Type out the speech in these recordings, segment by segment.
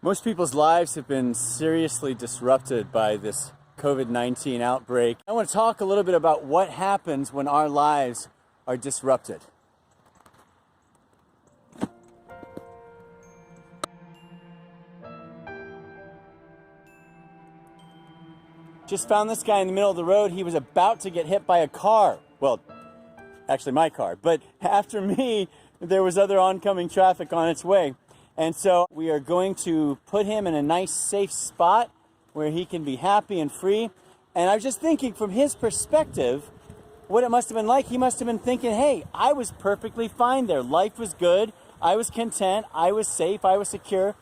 Most people's lives have been seriously disrupted by this COVID-19 outbreak. I want to talk a little bit about what happens when our lives are disrupted. Just found this guy in the middle of the road. He was about to get hit by a car. Well, actually my car. But after me, there was other oncoming traffic on its way. And so we are going to put him in a nice, safe spot where he can be happy and free. And I was just thinking from his perspective, what it must have been like. He must have been thinking, hey, I was perfectly fine there. Life was good. I was content. I was safe. I was secure.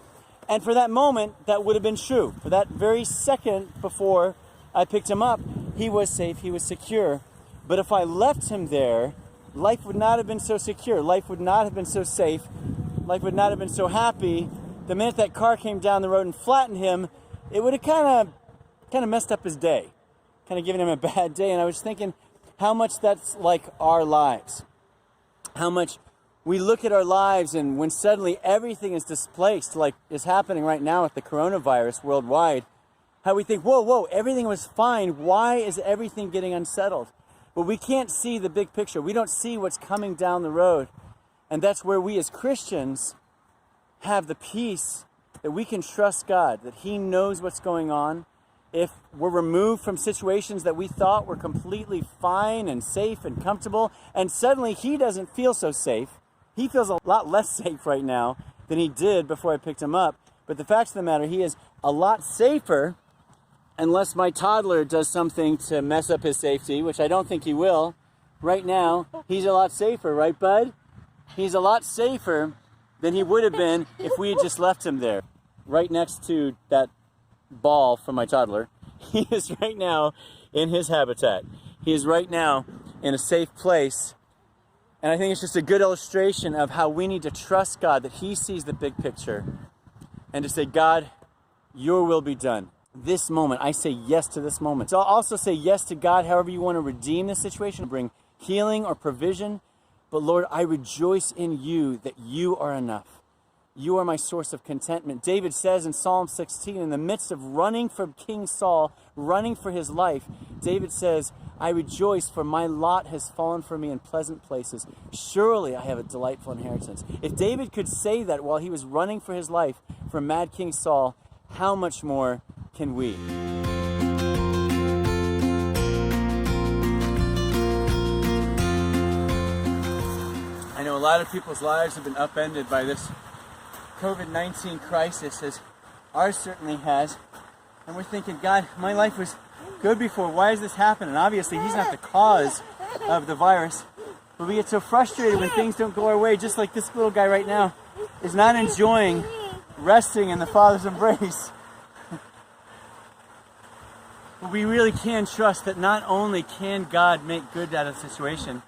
And for that moment, that would have been true. For that very second before I picked him up, he was safe. He was secure. But if I left him there, life would not have been so secure. Life would not have been so safe. Life would not have been so happy. The minute that car came down the road and flattened him, it would have kind of messed up his day, kind of given him a bad day. And I was thinking how much that's like our lives. How much we look at our lives, and when suddenly everything is displaced, like is happening right now with the coronavirus worldwide, how we think, whoa, everything was fine. Why is everything getting unsettled? But we can't see the big picture. We don't see what's coming down the road. And that's where we as Christians have the peace that we can trust God, that He knows what's going on. If we're removed from situations that we thought were completely fine and safe and comfortable, and suddenly He doesn't feel so safe. He feels a lot less safe right now than He did before I picked him up. But the fact of the matter, He is a lot safer unless my toddler does something to mess up his safety, which I don't think he will. Right now, he's a lot safer, right, bud? He's a lot safer than he would have been if we had just left him there, right next to that ball from my toddler. He is right now in his habitat. He is right now in a safe place. And I think it's just a good illustration of how we need to trust God, that He sees the big picture, and to say, God, Your will be done. This moment, I say yes to this moment. So I'll also say yes to God, however you want to redeem this situation, bring healing or provision. But Lord, I rejoice in You that You are enough. You are my source of contentment. David says in Psalm 16, in the midst of running from King Saul, running for his life, David says, I rejoice, for my lot has fallen for me in pleasant places. Surely I have a delightful inheritance. If David could say that while he was running for his life from mad King Saul, how much more can we? I know a lot of people's lives have been upended by this COVID-19 crisis, as ours certainly has. And we're thinking, God, my life was good before. Why has this happened? And obviously, He's not the cause of the virus. But we get so frustrated when things don't go our way, just like this little guy right now is not enjoying resting in the Father's embrace. But we really can trust that not only can God make good out of the situation,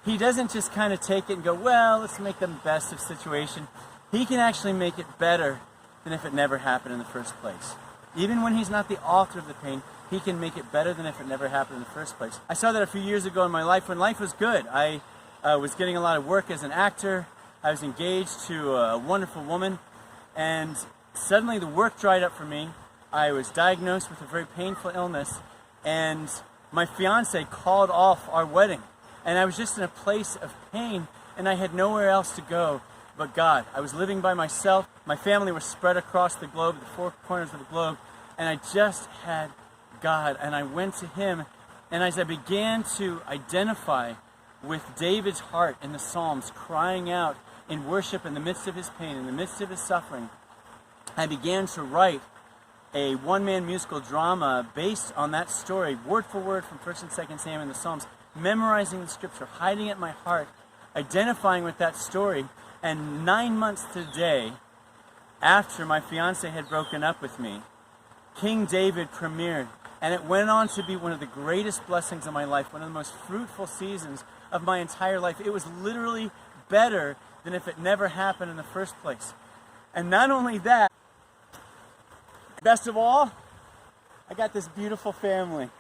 He doesn't just kind of take it and go, well, let's make the best of the situation. He can actually make it better than if it never happened in the first place. Even when He's not the author of the pain, He can make it better than if it never happened in the first place. I saw that a few years ago in my life when life was good. I was getting a lot of work as an actor. I was engaged to a wonderful woman. And suddenly the work dried up for me. I was diagnosed with a very painful illness. And my fiance called off our wedding. And I was just in a place of pain, and I had nowhere else to go but God. I was living by myself. My family was spread across the globe, the four corners of the globe, and I just had God. And I went to Him, and as I began to identify with David's heart in the Psalms, crying out in worship in the midst of his pain, in the midst of his suffering, I began to write a one-man musical drama based on that story, word for word from 1st and 2nd Samuel in the Psalms, memorizing the scripture, hiding it in my heart, identifying with that story. And 9 months to the day after my fiance had broken up with me, King David premiered. And it went on to be one of the greatest blessings of my life, one of the most fruitful seasons of my entire life. It was literally better than if it never happened in the first place. And not only that, best of all, I got this beautiful family.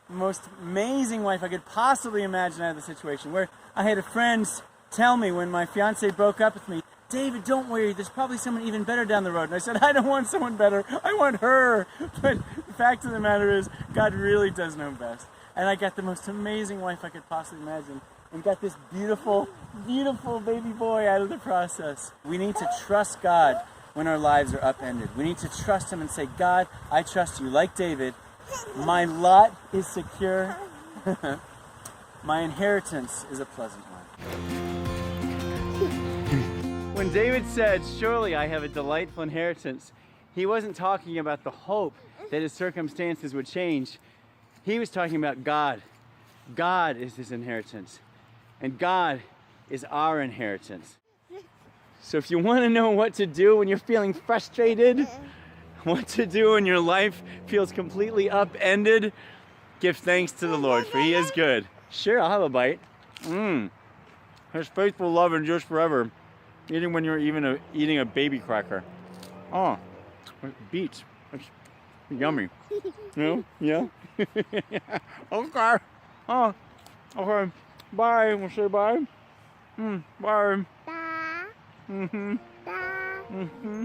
The most amazing wife I could possibly imagine out of the situation, where I had friends tell me when my fiance broke up with me, David, don't worry, there's probably someone even better down the road. And I said, I don't want someone better, I want her. But the fact of the matter is, God really does know best. And I got the most amazing wife I could possibly imagine, and got this beautiful, beautiful baby boy out of the process. We need to trust God when our lives are upended. We need to trust Him and say, God, I trust you. Like David, my lot is secure. My inheritance is a pleasant one. When David said, surely I have a delightful inheritance, he wasn't talking about the hope that his circumstances would change. He was talking about God. God is his inheritance. And God is our inheritance. So if you want to know what to do when you're feeling frustrated, what to do when your life feels completely upended, give thanks to the Lord, for He is good. Sure, I'll have a bite. His faithful love endures forever. Even when you're even eating a baby cracker. Oh, beets. It's yummy. No? Yeah? Okay. Oh, okay. Bye. We'll say bye. Bye. Da. Mm-hmm. Da. Mm-hmm.